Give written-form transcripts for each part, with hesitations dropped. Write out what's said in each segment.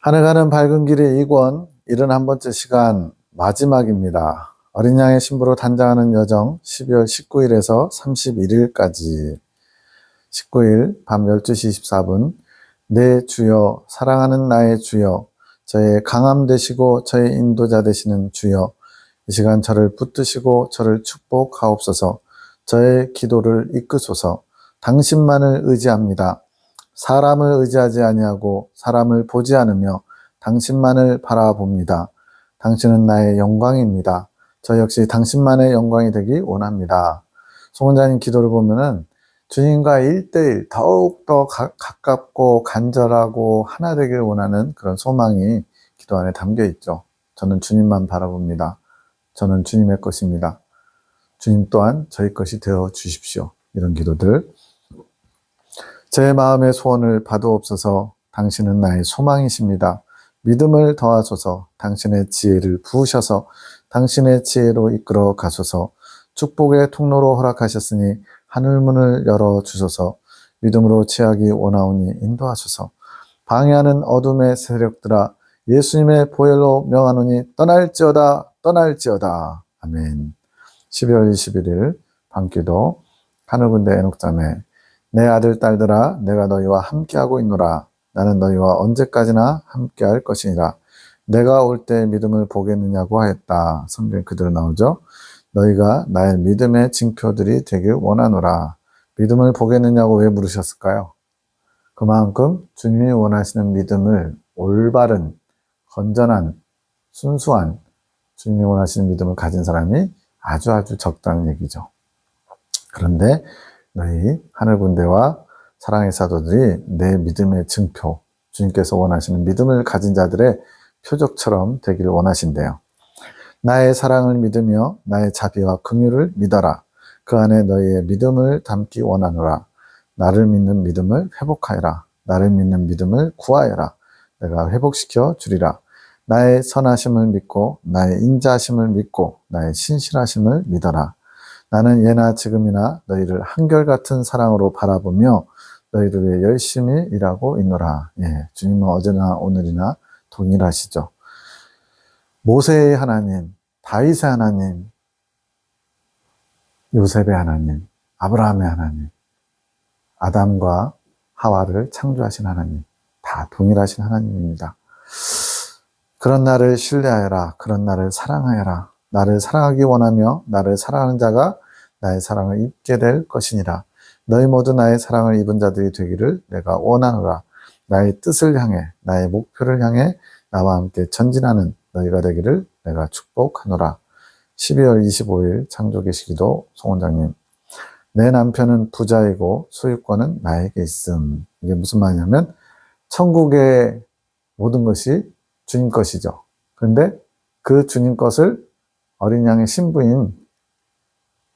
하늘 가는 밝은 길의 2권 71번째 시간 마지막입니다. 어린 양의 신부로 단장하는 여정 12월 19일에서 31일까지 19일 밤 12시 24분 내 주여 사랑하는 나의 주여 저의 강함 되시고 저의 인도자 되시는 주여 이 시간 저를 붙드시고 저를 축복하옵소서. 저의 기도를 이끄소서. 당신만을 의지합니다. 사람을 의지하지 아니하고 사람을 보지 않으며 당신만을 바라봅니다. 당신은 나의 영광입니다. 저 역시 당신만의 영광이 되기 원합니다. 송원자님 기도를 보면은 주님과 1대1 더욱더 가깝고 간절하고 하나 되길 원하는 그런 소망이 기도 안에 담겨 있죠. 저는 주님만 바라봅니다. 저는 주님의 것입니다. 주님 또한 저희 것이 되어 주십시오. 이런 기도들. 제 마음의 소원을 받으옵소서. 당신은 나의 소망이십니다. 믿음을 더하소서. 당신의 지혜를 부으셔서 당신의 지혜로 이끌어 가소서. 축복의 통로로 허락하셨으니 하늘문을 열어주소서. 믿음으로 취하기 원하오니 인도하소서. 방해하는 어둠의 세력들아 예수님의 보혈로 명하노니 떠날지어다 떠날지어다. 아멘. 12월 21일 밤기도 하늘군대 에녹자매 내 아들 딸들아 내가 너희와 함께하고 있노라. 나는 너희와 언제까지나 함께할 것이니라. 내가 올 때 믿음을 보겠느냐고 하였다. 성경에 그대로 나오죠. 너희가 나의 믿음의 징표들이 되길 원하노라. 믿음을 보겠느냐고 왜 물으셨을까요? 그만큼 주님이 원하시는 믿음을 올바른, 건전한, 순수한 주님이 원하시는 믿음을 가진 사람이 아주 적다는 얘기죠. 그런데 너희 하늘군대와 사랑의 사도들이 내 믿음의 증표, 주님께서 원하시는 믿음을 가진 자들의 표적처럼 되기를 원하신대요. 나의 사랑을 믿으며 나의 자비와 긍휼을 믿어라. 그 안에 너희의 믿음을 담기 원하노라. 나를 믿는 믿음을 회복하여라. 나를 믿는 믿음을 구하여라. 내가 회복시켜 주리라. 나의 선하심을 믿고 나의 인자하심을 믿고 나의 신실하심을 믿어라. 나는 예나 지금이나 너희를 한결같은 사랑으로 바라보며 너희를 위해 열심히 일하고 있노라. 예, 주님은 어제나 오늘이나 동일하시죠. 모세의 하나님, 다윗의 하나님, 요셉의 하나님, 아브라함의 하나님, 아담과 하와를 창조하신 하나님, 다 동일하신 하나님입니다. 그런 나를 신뢰하여라. 그런 나를 사랑하여라. 나를 사랑하기 원하며 나를 사랑하는 자가 나의 사랑을 입게 될 것이니라. 너희 모두 나의 사랑을 입은 자들이 되기를 내가 원하노라. 나의 뜻을 향해 나의 목표를 향해 나와 함께 전진하는 너희가 되기를 내가 축복하노라. 12월 25일 창조계시기도 송원장님. 내 남편은 부자이고 소유권은 나에게 있음. 이게 무슨 말이냐면 천국의 모든 것이 주님 것이죠. 그런데 그 주님 것을 어린 양의 신부인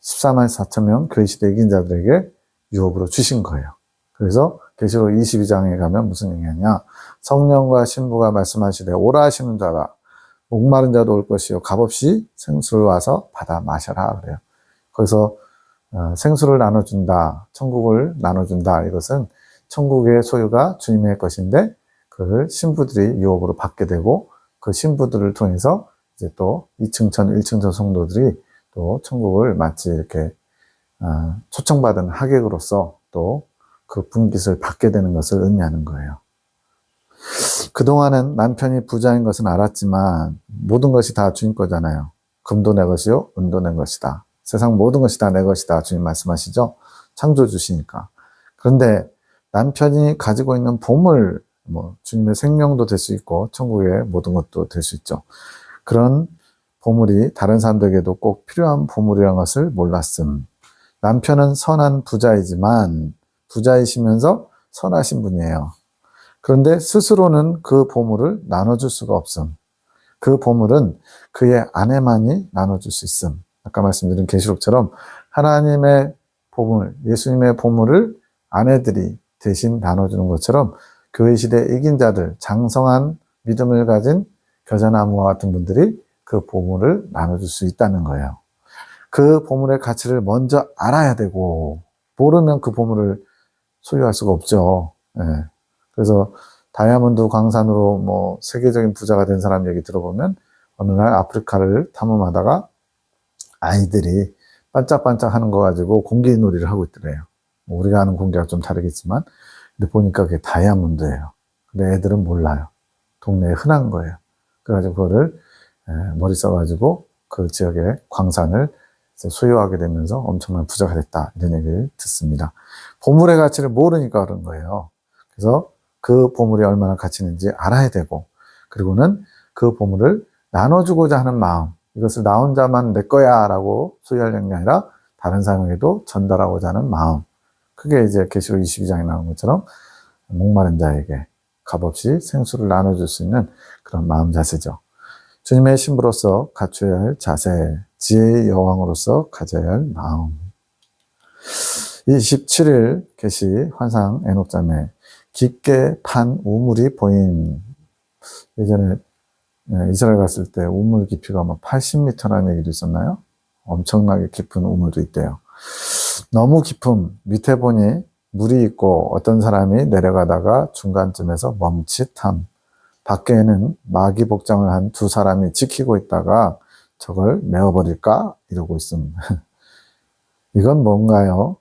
14만 4천 명 교회시대 이긴 자들에게 유업으로 주신 거예요. 그래서 계시록 22장에 가면 무슨 얘기하냐. 성령과 신부가 말씀하시되 오라 하시는 자라. 목마른 자도 올 것이요 값없이 생수를 와서 받아 마셔라 그래요. 거기서 생수를 나눠준다. 천국을 나눠준다. 이것은 천국의 소유가 주님의 것인데 그걸 신부들이 유업으로 받게 되고 그 신부들을 통해서 이제 또 2층천, 1층천 성도들이 또 천국을 마치 이렇게 초청받은 하객으로서 또 그 분깃을 받게 되는 것을 의미하는 거예요. 그동안은 남편이 부자인 것은 알았지만 모든 것이 다 주님 거잖아요. 금도 내 것이요, 은도 내 것이다. 세상 모든 것이 다 내 것이다. 주님 말씀하시죠. 창조주시니까. 그런데 남편이 가지고 있는 보물, 주님의 생명도 될 수 있고 천국의 모든 것도 될 수 있죠. 그런 보물이 다른 사람들에게도 꼭 필요한 보물이라는 것을 몰랐음. 남편은 선한 부자이지만 부자이시면서 선하신 분이에요. 그런데 스스로는 그 보물을 나눠줄 수가 없음. 그 보물은 그의 아내만이 나눠줄 수 있음. 아까 말씀드린 계시록처럼 하나님의 보물, 예수님의 보물을 아내들이 대신 나눠주는 것처럼 교회 시대 이긴 자들, 장성한 믿음을 가진 겨자나무와 같은 분들이 그 보물을 나눠줄 수 있다는 거예요. 그 보물의 가치를 먼저 알아야 되고 모르면 그 보물을 소유할 수가 없죠. 예. 그래서 다이아몬드 광산으로 뭐 세계적인 부자가 된 사람 얘기 들어보면 어느 날 아프리카를 탐험하다가 아이들이 반짝반짝 하는 거 가지고 공기놀이를 하고 있더래요. 뭐 우리가 아는 공기가 좀 다르겠지만, 근데 보니까 그게 다이아몬드예요. 근데 애들은 몰라요. 동네에 흔한 거예요. 그래가지고 그거를 머리 써가지고 그 지역의 광산을 소유하게 되면서 엄청난 부자가 됐다. 이런 얘기를 듣습니다. 보물의 가치를 모르니까 그런 거예요. 그래서 그 보물이 얼마나 가치 있는지 알아야 되고, 그리고는 그 보물을 나눠주고자 하는 마음, 이것을 나 혼자만 내 거야 라고 소유하려는 게 아니라 다른 사람에게도 전달하고자 하는 마음. 그게 이제 계시록 22장에 나온 것처럼 목마른 자에게 값없이 생수를 나눠줄 수 있는 그런 마음 자세죠. 주님의 신부로서 갖춰야 할 자세, 지혜의 여왕으로서 가져야 할 마음. 27일 계시 환상 에녹잠에 깊게 판 우물이 보인. 예전에 이스라엘 갔을 때 우물 깊이가 뭐 80m라는 얘기도 있었나요? 엄청나게 깊은 우물도 있대요. 너무 깊음, 밑에 보니 물이 있고 어떤 사람이 내려가다가 중간쯤에서 멈칫함. 밖에는 마귀 복장을 한 두 사람이 지키고 있다가 저걸 메어버릴까? 이러고 있음. 이건 뭔가요?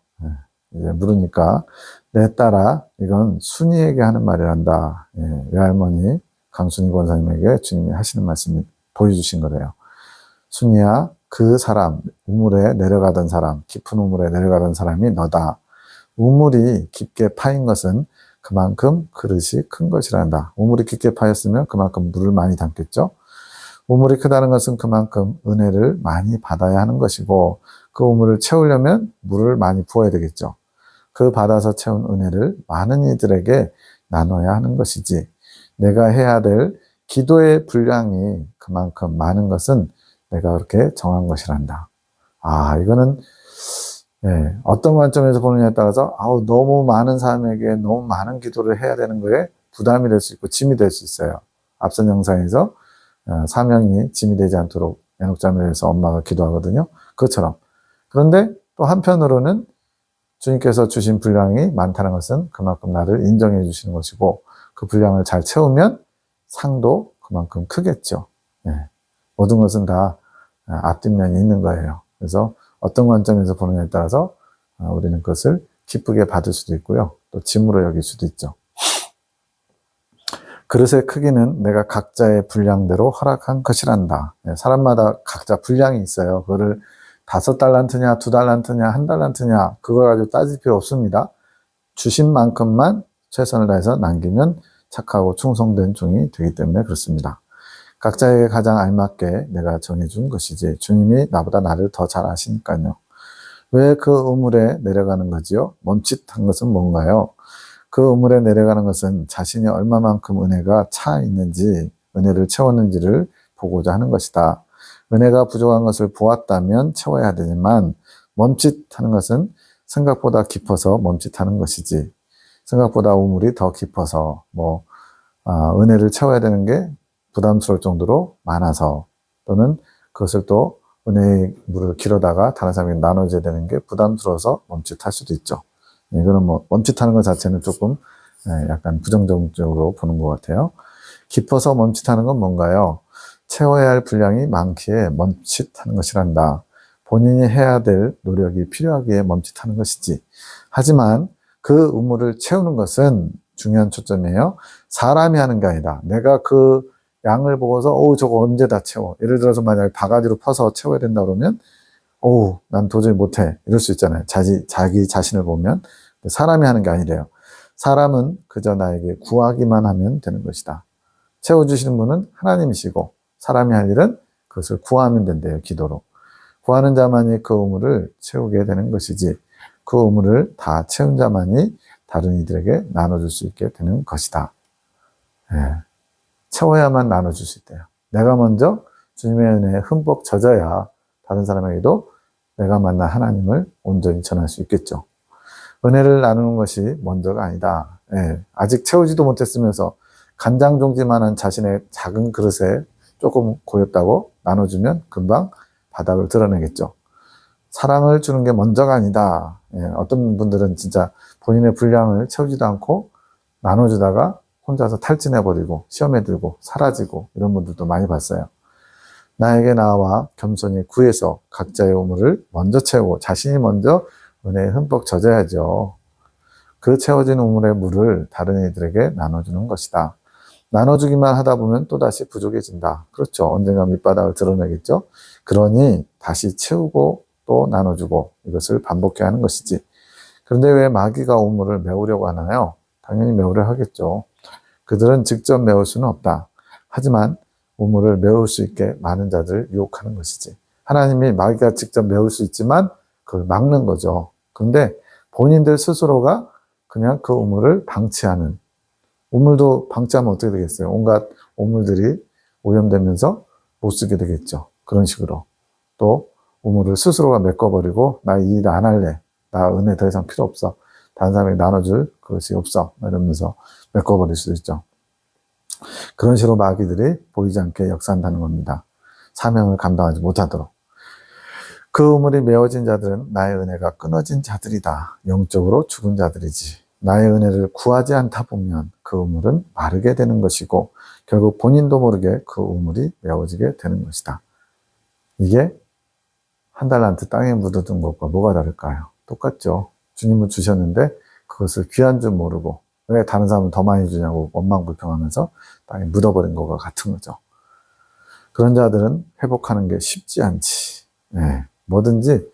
이제 물으니까 내 딸아, 이건 순이에게 하는 말이란다. 외할머니 강순희 권사님에게 주님이 하시는 말씀을 보여주신 거래요. 순이야, 그 사람, 우물에 내려가던 사람, 깊은 우물에 내려가던 사람이 너다. 우물이 깊게 파인 것은 그만큼 그릇이 큰 것이란다. 우물이 깊게 파였으면 그만큼 물을 많이 담겠죠. 우물이 크다는 것은 그만큼 은혜를 많이 받아야 하는 것이고, 그 우물을 채우려면 물을 많이 부어야 되겠죠. 그 받아서 채운 은혜를 많은 이들에게 나눠야 하는 것이지, 내가 해야 될 기도의 분량이 그만큼 많은 것은 내가 그렇게 정한 것이란다. 이거는 어떤 관점에서 보느냐에 따라서 너무 많은 사람에게 너무 많은 기도를 해야 되는 거에 부담이 될 수 있고 짐이 될 수 있어요. 앞선 영상에서 사명이 짐이 되지 않도록 에녹잠을 위해서 엄마가 기도하거든요. 그것처럼. 그런데 또 한편으로는 주님께서 주신 분량이 많다는 것은 그만큼 나를 인정해 주시는 것이고, 그 분량을 잘 채우면 상도 그만큼 크겠죠. 모든 것은 다 앞뒷면이 있는 거예요. 그래서 어떤 관점에서 보느냐에 따라서 우리는 그것을 기쁘게 받을 수도 있고요. 또 짐으로 여길 수도 있죠. 그릇의 크기는 내가 각자의 분량대로 허락한 것이란다. 사람마다 각자 분량이 있어요. 그거를 5달란트냐, 2달란트냐, 1달란트냐, 그걸 가지고 따질 필요 없습니다. 주신 만큼만 최선을 다해서 남기면 착하고 충성된 종이 되기 때문에 그렇습니다. 각자에게 가장 알맞게 내가 정해준 것이지, 주님이 나보다 나를 더 잘 아시니까요. 왜 그 우물에 내려가는 거지요? 멈칫한 것은 뭔가요? 그 우물에 내려가는 것은 자신이 얼마만큼 은혜가 차 있는지, 은혜를 채웠는지를 보고자 하는 것이다. 은혜가 부족한 것을 보았다면 채워야 되지만, 멈칫하는 것은 생각보다 깊어서 멈칫하는 것이지, 생각보다 우물이 더 깊어서 은혜를 채워야 되는 게 부담스러울 정도로 많아서, 또는 그것을 또 은혜의 물을 길어다가 다른 사람에게 나눠줘야 되는 게 부담스러워서 멈칫할 수도 있죠. 이거는 멈칫하는 것 자체는 조금 약간 부정적으로 보는 것 같아요. 깊어서 멈칫하는 건 뭔가요? 채워야 할 분량이 많기에 멈칫하는 것이란다. 본인이 해야 될 노력이 필요하기에 멈칫하는 것이지. 하지만 그 우물을 채우는 것은 중요한 초점이에요. 사람이 하는 게 아니다. 내가 그 양을 보고서 저거 언제 다 채워. 예를 들어서 만약에 바가지로 퍼서 채워야 된다 그러면 난 도저히 못해. 이럴 수 있잖아요. 자기 자신을 보면. 사람이 하는 게 아니래요. 사람은 그저 나에게 구하기만 하면 되는 것이다. 채워주시는 분은 하나님이시고, 사람이 할 일은 그것을 구하면 된대요. 기도로. 구하는 자만이 그 우물을 채우게 되는 것이지, 그 우물을 다 채운 자만이 다른 이들에게 나눠줄 수 있게 되는 것이다. 채워야만 나눠줄 수 있대요. 내가 먼저 주님의 은혜에 흠뻑 젖어야 다른 사람에게도 내가 만난 하나님을 온전히 전할 수 있겠죠. 은혜를 나누는 것이 먼저가 아니다. 아직 채우지도 못했으면서 간장 종지만한 자신의 작은 그릇에 조금 고였다고 나눠주면 금방 바닥을 드러내겠죠. 사랑을 주는 게 먼저가 아니다. 어떤 분들은 진짜 본인의 분량을 채우지도 않고 나눠주다가 혼자서 탈진해버리고 시험에 들고 사라지고 이런 분들도 많이 봤어요. 나에게 나와 겸손히 구해서 각자의 우물을 먼저 채우고 자신이 먼저 은혜에 흠뻑 젖어야죠. 그 채워진 우물의 물을 다른 이들에게 나눠주는 것이다. 나눠주기만 하다 보면 또다시 부족해진다. 그렇죠. 언젠가 밑바닥을 드러내겠죠. 그러니 다시 채우고 또 나눠주고 이것을 반복해야 하는 것이지. 그런데 왜 마귀가 우물을 메우려고 하나요? 당연히 메우려 하겠죠. 그들은 직접 메울 수는 없다. 하지만 우물을 메울 수 있게 많은 자들을 유혹하는 것이지. 하나님이 마귀가 직접 메울 수 있지만 그걸 막는 거죠. 그런데 본인들 스스로가 그냥 그 우물을 방치하는, 우물도 방치하면 어떻게 되겠어요? 온갖 우물들이 오염되면서 못 쓰게 되겠죠. 그런 식으로. 또 우물을 스스로가 메꿔버리고 나 이 일 안 할래. 나 은혜 더 이상 필요 없어. 다른 사람에게 나눠줄 그것이 없어. 이러면서 메꿔버릴 수도 있죠. 그런 식으로 마귀들이 보이지 않게 역사한다는 겁니다. 사명을 감당하지 못하도록. 그 우물이 메워진 자들은 나의 은혜가 끊어진 자들이다. 영적으로 죽은 자들이지. 나의 은혜를 구하지 않다 보면 그 우물은 마르게 되는 것이고 결국 본인도 모르게 그 우물이 메워지게 되는 것이다. 이게 한 달란트 땅에 묻어둔 것과 뭐가 다를까요? 똑같죠. 주님은 주셨는데 그것을 귀한 줄 모르고 왜 다른 사람은 더 많이 주냐고 원망불평하면서 땅에 묻어버린 것과 같은 거죠. 그런 자들은 회복하는 게 쉽지 않지. 네. 뭐든지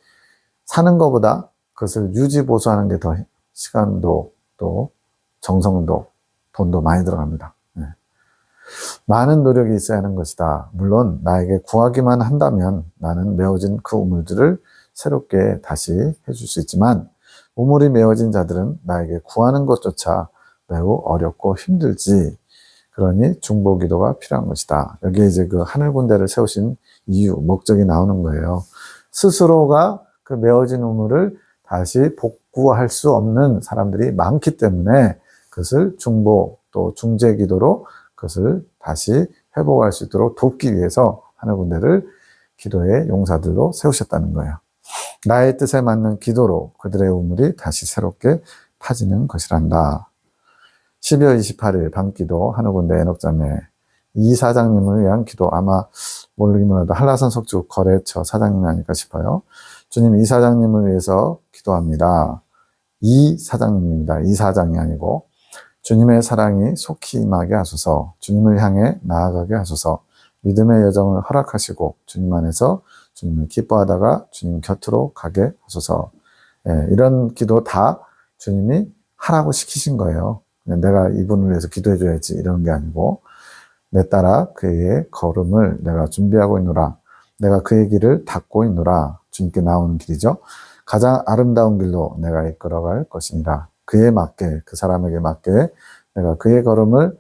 사는 것보다 그것을 유지보수하는 게 더 시간도 또 정성도 돈도 많이 들어갑니다. 네. 많은 노력이 있어야 하는 것이다. 물론 나에게 구하기만 한다면 나는 메워진 그 우물들을 새롭게 다시 해줄 수 있지만 우물이 메워진 자들은 나에게 구하는 것조차 매우 어렵고 힘들지. 그러니 중보기도가 필요한 것이다. 여기에 이제 그 하늘군대를 세우신 이유, 목적이 나오는 거예요. 스스로가 그 메워진 우물을 다시 복구할 수 없는 사람들이 많기 때문에 그것을 중보 또 중재기도로 그것을 다시 회복할 수 있도록 돕기 위해서 하늘군대를 기도의 용사들로 세우셨다는 거예요. 나의 뜻에 맞는 기도로 그들의 우물이 다시 새롭게 파지는 것이란다. 12월 28일 밤기도 하늘군대 애녹자매 이 사장님을 위한 기도, 아마 모르기만 해도 한라산 석주 거래처 사장님이 아닐까 싶어요. 주님, 이 사장님을 위해서 기도합니다. 이 사장님입니다. 이 사장이 아니고 주님의 사랑이 속히 임하게 하소서. 주님을 향해 나아가게 하소서. 믿음의 여정을 허락하시고 주님 안에서 주님을 기뻐하다가 주님 곁으로 가게 하소서. 예, 이런 기도 다 주님이 하라고 시키신 거예요. 내가 이분을 위해서 기도해 줘야지 이런 게 아니고 내 따라 그의 걸음을 내가 준비하고 있노라. 내가 그의 길을 닦고 있노라. 주님께 나오는 길이죠. 가장 아름다운 길로 내가 이끌어갈 것이니라. 그에 맞게, 그 사람에게 맞게 내가 그의 걸음을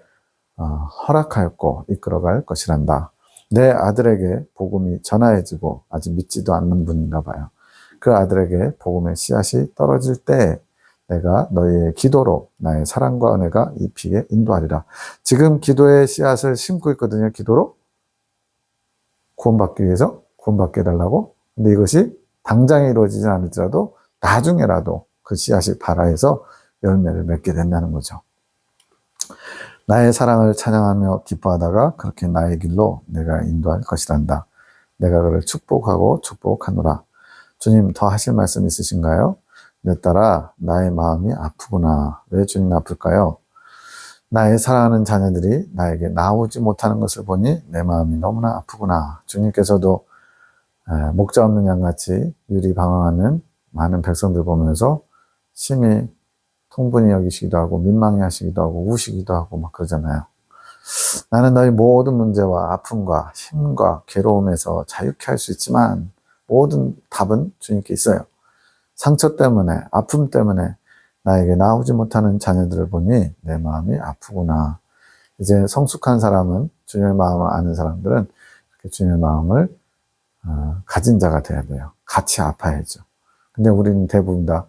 허락하였고 이끌어갈 것이란다. 내 아들에게 복음이 전하여지고 아직 믿지도 않는 분인가 봐요. 그 아들에게 복음의 씨앗이 떨어질 때 내가 너희의 기도로 나의 사랑과 은혜가 입히게 인도하리라. 지금 기도의 씨앗을 심고 있거든요. 기도로 구원받기 위해서 구원받게 해달라고. 근데 이것이 당장에 이루어지지 않을지라도 나중에라도 그 씨앗이 발아해서 열매를 맺게 된다는 거죠. 나의 사랑을 찬양하며 기뻐하다가 그렇게 나의 길로 내가 인도할 것이란다. 내가 그를 축복하고 축복하노라. 주님, 더 하실 말씀 있으신가요? 내 따라 나의 마음이 아프구나. 왜 주님 아플까요? 나의 사랑하는 자녀들이 나에게 나오지 못하는 것을 보니 내 마음이 너무나 아프구나. 주님께서도 목자 없는 양같이 유리방황하는 많은 백성들 보면서 심히 통분히 여기시기도 하고 민망해 하시기도 하고 우시기도 하고 막 그러잖아요. 나는 너희 모든 문제와 아픔과 힘과 괴로움에서 자유케 할 수 있지만 모든 답은 주님께 있어요. 상처 때문에 아픔 때문에 나에게 나오지 못하는 자녀들을 보니 내 마음이 아프구나. 이제 성숙한 사람은 주님의 마음을 아는 사람들은 주님의 마음을 가진 자가 돼야 돼요. 같이 아파야죠. 근데 우리는 대부분 다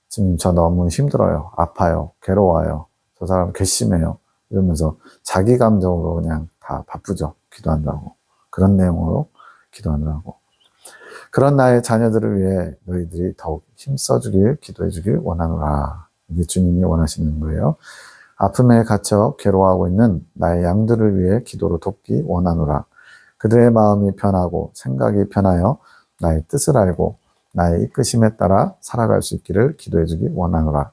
주님 저 너무 힘들어요. 아파요. 괴로워요. 저 사람 괘씸해요. 이러면서 자기 감정으로 그냥 다 바쁘죠. 기도하느라고. 그런 내용으로 기도하느라고. 그런 나의 자녀들을 위해 너희들이 더욱 힘써주길 기도해주길 원하노라. 이게 주님이 원하시는 거예요. 아픔에 갇혀 괴로워하고 있는 나의 양들을 위해 기도로 돕기 원하노라. 그들의 마음이 변하고 생각이 변하여 나의 뜻을 알고 나의 이끄심에 따라 살아갈 수 있기를 기도해 주기 원하노라.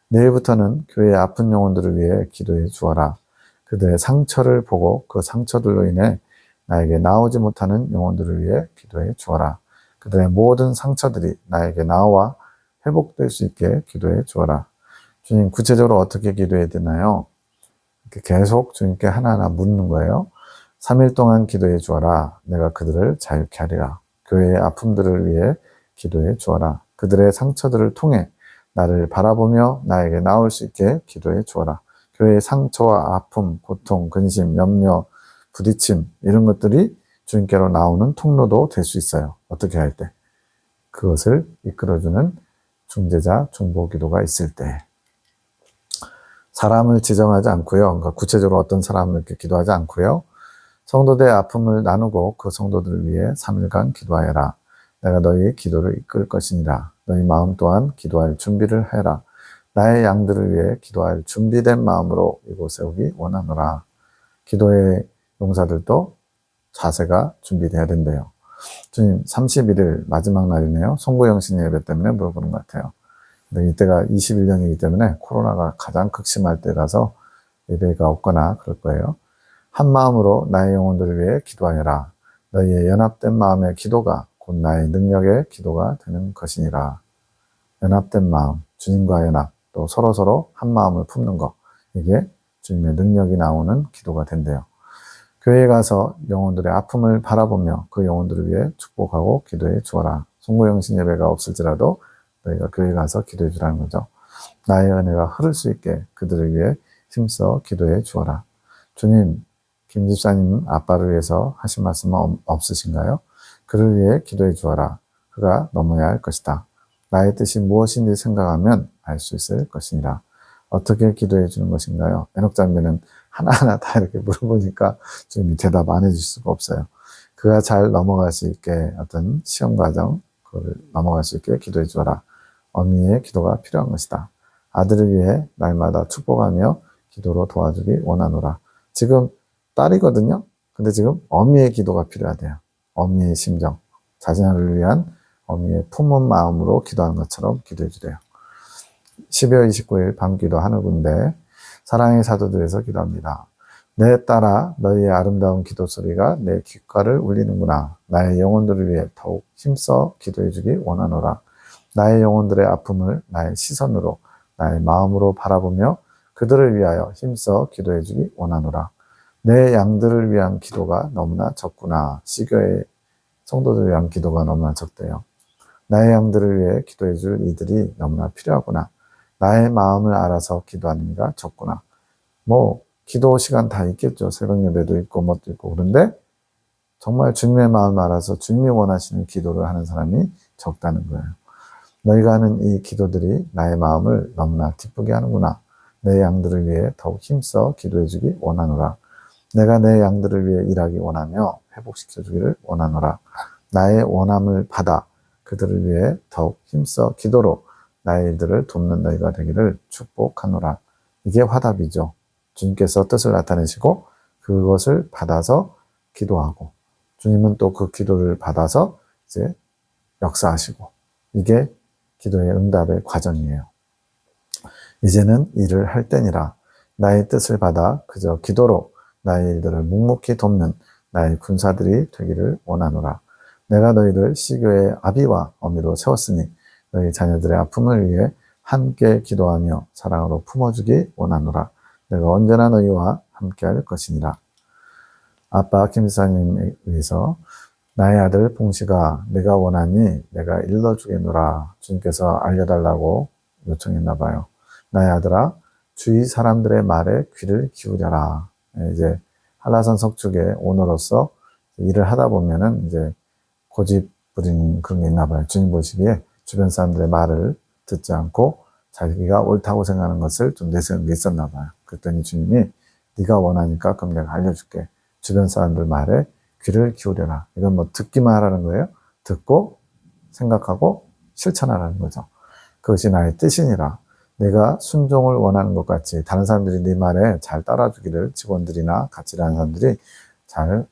내일부터는 교회의 아픈 영혼들을 위해 기도해 주어라. 그들의 상처를 보고 그 상처들로 인해 나에게 나오지 못하는 영혼들을 위해 기도해 주어라. 그들의 모든 상처들이 나에게 나와 회복될 수 있게 기도해 주어라. 주님, 구체적으로 어떻게 기도해야 되나요? 이렇게 계속 주님께 하나하나 묻는 거예요. 3일 동안 기도해 주어라. 내가 그들을 자유케 하리라. 교회의 아픔들을 위해 기도해 주어라. 그들의 상처들을 통해 나를 바라보며 나에게 나올 수 있게 기도해 주어라. 교회의 상처와 아픔, 고통, 근심, 염려, 부딪힘 이런 것들이 주님께로 나오는 통로도 될 수 있어요. 어떻게 할 때? 그것을 이끌어주는 중재자, 중보기도가 있을 때. 사람을 지정하지 않고요. 그러니까 구체적으로 어떤 사람을 이렇게 기도하지 않고요. 성도들의 아픔을 나누고 그 성도들을 위해 3일간 기도하여라. 내가 너희 기도를 이끌 것이니라. 너희 마음 또한 기도할 준비를 하여라. 나의 양들을 위해 기도할 준비된 마음으로 이곳 세우기 원하노라. 기도의 용사들도 자세가 준비돼야 된대요. 주님, 31일 마지막 날이네요. 송구영신 예배 때문에 물어보는 것 같아요. 근데 이때가 21년이기 때문에 코로나가 가장 극심할 때라서 예배가 없거나 그럴 거예요. 한 마음으로 나의 영혼들을 위해 기도하여라. 너희의 연합된 마음의 기도가 곧 나의 능력의 기도가 되는 것이니라. 연합된 마음, 주님과 연합, 또 서로서로 한 마음을 품는 것, 이게 주님의 능력이 나오는 기도가 된대요. 교회에 가서 영혼들의 아픔을 바라보며 그 영혼들을 위해 축복하고 기도해 주어라. 송구영신 예배가 없을지라도 너희가 교회에 가서 기도해 주라는 거죠. 나의 은혜가 흐를 수 있게 그들을 위해 힘써 기도해 주어라. 주님, 김 집사님 아빠를 위해서 하신 말씀은 없으신가요? 그를 위해 기도해 주어라. 그가 넘어야 할 것이다. 나의 뜻이 무엇인지 생각하면 알 수 있을 것이니라. 어떻게 기도해 주는 것인가요? 에녹장면은 하나하나 다 이렇게 물어보니까 주님이 대답 안 해줄 수가 없어요. 그가 잘 넘어갈 수 있게 어떤 시험 과정, 그걸 넘어갈 수 있게 기도해 주어라. 어미의 기도가 필요한 것이다. 아들을 위해 날마다 축복하며 기도로 도와주기 원하노라. 지금 딸이거든요. 근데 지금 어미의 기도가 필요하대요. 어미의 심정, 자신을 위한 어미의 품은 마음으로 기도하는 것처럼 기도해 주래요. 12월 29일 밤기도 하늘군데 사랑의 사도들에서 기도합니다. 내 딸아, 너희의 아름다운 기도 소리가 내 귓가를 울리는구나. 나의 영혼들을 위해 더욱 힘써 기도해 주기 원하노라. 나의 영혼들의 아픔을 나의 시선으로, 나의 마음으로 바라보며 그들을 위하여 힘써 기도해 주기 원하노라. 내 양들을 위한 기도가 너무나 적구나. 시교의 성도들을 위한 기도가 너무나 적대요. 나의 양들을 위해 기도해 줄 이들이 너무나 필요하구나. 나의 마음을 알아서 기도하는 이가 적구나. 뭐 기도 시간 다 있겠죠. 새벽 예배도 있고 뭣도 있고. 그런데 정말 주님의 마음을 알아서 주님이 원하시는 기도를 하는 사람이 적다는 거예요. 너희가 하는 이 기도들이 나의 마음을 너무나 기쁘게 하는구나. 내 양들을 위해 더욱 힘써 기도해 주기 원하노라. 내가 내 양들을 위해 일하기 원하며 회복시켜 주기를 원하노라. 나의 원함을 받아 그들을 위해 더욱 힘써 기도로 나의 일들을 돕는 너희가 되기를 축복하노라. 이게 화답이죠. 주님께서 뜻을 나타내시고 그것을 받아서 기도하고 주님은 또 그 기도를 받아서 이제 역사하시고 이게 기도의 응답의 과정이에요. 이제는 일을 할 때니라. 나의 뜻을 받아 그저 기도로 나의 일들을 묵묵히 돕는 나의 군사들이 되기를 원하노라. 내가 너희를 시교의 아비와 어미로 세웠으니 너희 자녀들의 아픔을 위해 함께 기도하며 사랑으로 품어주기 원하노라. 내가 언제나 너희와 함께 할 것이니라. 아빠 김사님에 위해서 나의 아들 봉씨가 내가 원하니 내가 일러주겠노라. 주님께서 알려달라고 요청했나 봐요. 나의 아들아, 주위 사람들의 말에 귀를 기울여라. 이제 한라산 석축의 오너로서 일을 하다 보면은 이제 고집 부리는 그런 게 있나 봐요. 주님 보시기에 주변 사람들의 말을 듣지 않고 자기가 옳다고 생각하는 것을 좀 내세우는 게 있었나 봐요. 그랬더니 주님이 네가 원하니까 그럼 내가 알려줄게. 주변 사람들 말에 귀를 기울여라. 이건 뭐 듣기만 하라는 거예요. 듣고 생각하고 실천하라는 거죠. 그것이 나의 뜻이니라. 내가 순종을 원하는 것 같이 다른 사람들이 네 말에 잘 따라주기를, 직원들이나 같이 일하는 사람들이 잘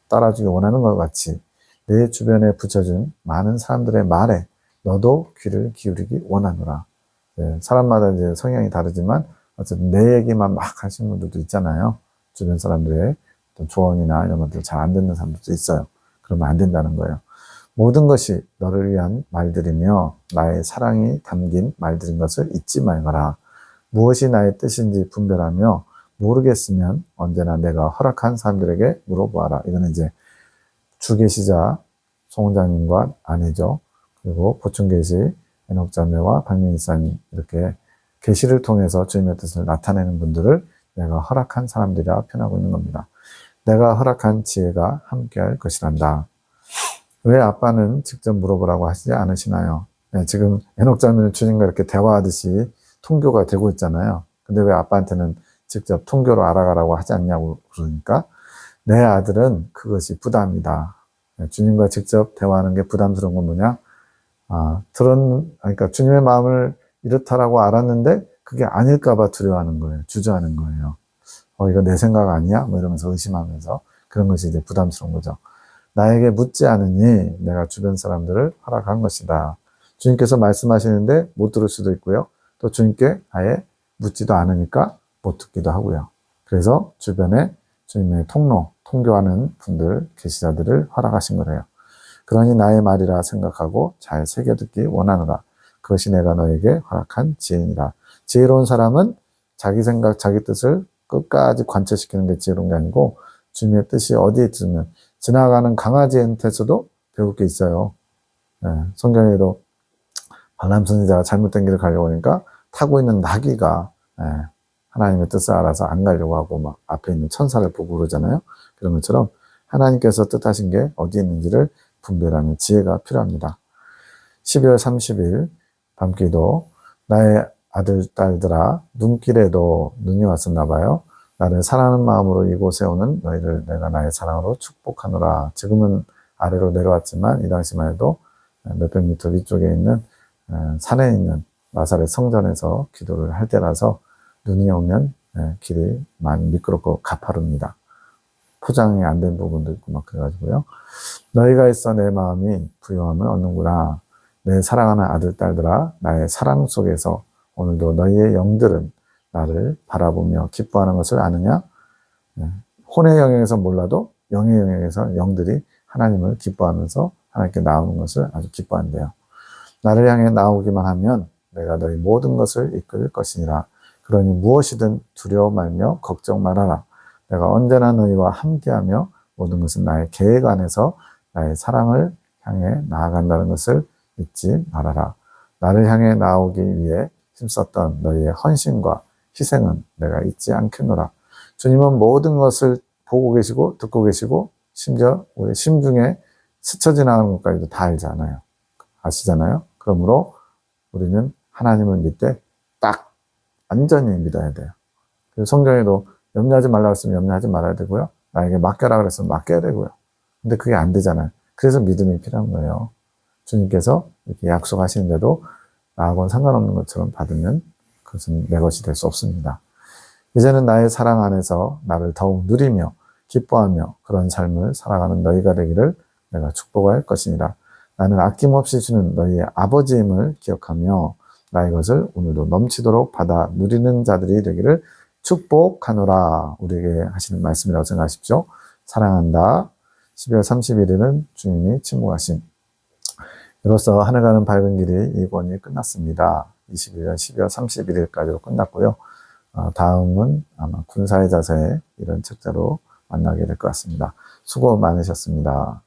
따라주기 원하는 것 같이 내 주변에 붙여준 많은 사람들의 말에 너도 귀를 기울이기 원하노라. 네, 사람마다 이제 성향이 다르지만 어쨌든 내 얘기만 막 하시는 분들도 있잖아요. 주변 사람들의 어떤 조언이나 이런 것들 잘 안 듣는 사람들도 있어요. 그러면 안 된다는 거예요. 모든 것이 너를 위한 말들이며 나의 사랑이 담긴 말들인 것을 잊지 말거라. 무엇이 나의 뜻인지 분별하며 모르겠으면 언제나 내가 허락한 사람들에게 물어보아라. 이거는 이제 주계시자 송원장님과 아내죠. 그리고 보충계시 에녹자매와 박명희사님 이렇게 계시를 통해서 주님의 뜻을 나타내는 분들을 내가 허락한 사람들이라 표현하고 있는 겁니다. 내가 허락한 지혜가 함께할 것이란다. 왜 아빠는 직접 물어보라고 하시지 않으시나요? 네, 지금 에녹자매는 주님과 이렇게 대화하듯이 통교가 되고 있잖아요. 근데 왜 아빠한테는 직접 통교로 알아가라고 하지 않냐고 그러니까 내 아들은 그것이 부담이다. 주님과 직접 대화하는 게 부담스러운 건 뭐냐? 그러니까 주님의 마음을 이렇다라고 알았는데 그게 아닐까봐 두려워하는 거예요. 주저하는 거예요. 이거 내 생각 아니야? 뭐 이러면서 의심하면서 그런 것이 이제 부담스러운 거죠. 나에게 묻지 않으니 내가 주변 사람들을 허락한 것이다. 주님께서 말씀하시는데 못 들을 수도 있고요. 또 주님께 아예 묻지도 않으니까 못 듣기도 하고요. 그래서 주변에 주님의 통교하는 분들, 계시자들을 허락하신 거래요. 그러니 나의 말이라 생각하고 잘 새겨듣기 원하노라. 그것이 내가 너에게 허락한 지혜니라. 지혜로운 사람은 자기 생각, 자기 뜻을 끝까지 관철시키는 게 지혜로운 게 아니고 주님의 뜻이 어디에 있으면 지나가는 강아지한테서도 배울 게 있어요. 성경에도 발람 선지자가 잘못된 길을 가려고 하니까 타고 있는 나귀가 하나님의 뜻을 알아서 안 가려고 하고 막 앞에 있는 천사를 보고 그러잖아요. 그런 것처럼 하나님께서 뜻하신 게 어디에 있는지를 분별하는 지혜가 필요합니다. 12월 30일 밤기도 나의 아들, 딸들아 눈길에도 눈이 왔었나 봐요. 나를 사랑하는 마음으로 이곳에 오는 너희를 내가 나의 사랑으로 축복하노라. 지금은 아래로 내려왔지만 이 당시만 해도 몇백 미터 위쪽에 있는 산에 있는 나사렛 성전에서 기도를 할 때라서 눈이 오면 길이 많이 미끄럽고 가파릅니다. 포장이 안 된 부분도 있고 막 그래가지고요. 너희가 있어 내 마음이 부요함을 얻는구나. 내 사랑하는 아들, 딸들아 나의 사랑 속에서 오늘도 너희의 영들은 나를 바라보며 기뻐하는 것을 아느냐? 혼의 영역에서 몰라도 영의 영역에서 영들이 하나님을 기뻐하면서 하나님께 나오는 것을 아주 기뻐한대요. 나를 향해 나오기만 하면 내가 너희 모든 것을 이끌 것이니라. 그러니 무엇이든 두려워 말며 걱정 말아라. 내가 언제나 너희와 함께하며 모든 것은 나의 계획 안에서 나의 사랑을 향해 나아간다는 것을 잊지 말아라. 나를 향해 나오기 위해 힘썼던 너희의 헌신과 희생은 내가 잊지 않겠노라. 주님은 모든 것을 보고 계시고 듣고 계시고 심지어 우리 심중에 스쳐 지나가는 것까지도 다 알잖아요. 아시잖아요. 그러므로 우리는 하나님을 믿되 딱 완전히 믿어야 돼요. 그래서 성경에도 염려하지 말라고 했으면 염려하지 말아야 되고요. 나에게 맡겨라 그랬으면 맡겨야 되고요. 근데 그게 안 되잖아요. 그래서 믿음이 필요한 거예요. 주님께서 이렇게 약속하시는데도 나하고는 상관없는 것처럼 받으면 그것은 내 것이 될 수 없습니다. 이제는 나의 사랑 안에서 나를 더욱 누리며 기뻐하며 그런 삶을 살아가는 너희가 되기를 내가 축복할 것이니라. 나는 아낌없이 주는 너희의 아버지임을 기억하며 나의 것을 오늘도 넘치도록 받아 누리는 자들이 되기를 축복하노라. 우리에게 하시는 말씀이라고 생각하십시오. 사랑한다. 12월 31일은 주님이 침묵하신. 이로써 하늘 가는 밝은 길이 이 권이 끝났습니다. 21년 12월 31일까지로 끝났고요. 다음은 아마 군사의 자세 이런 책자로 만나게 될 것 같습니다. 수고 많으셨습니다.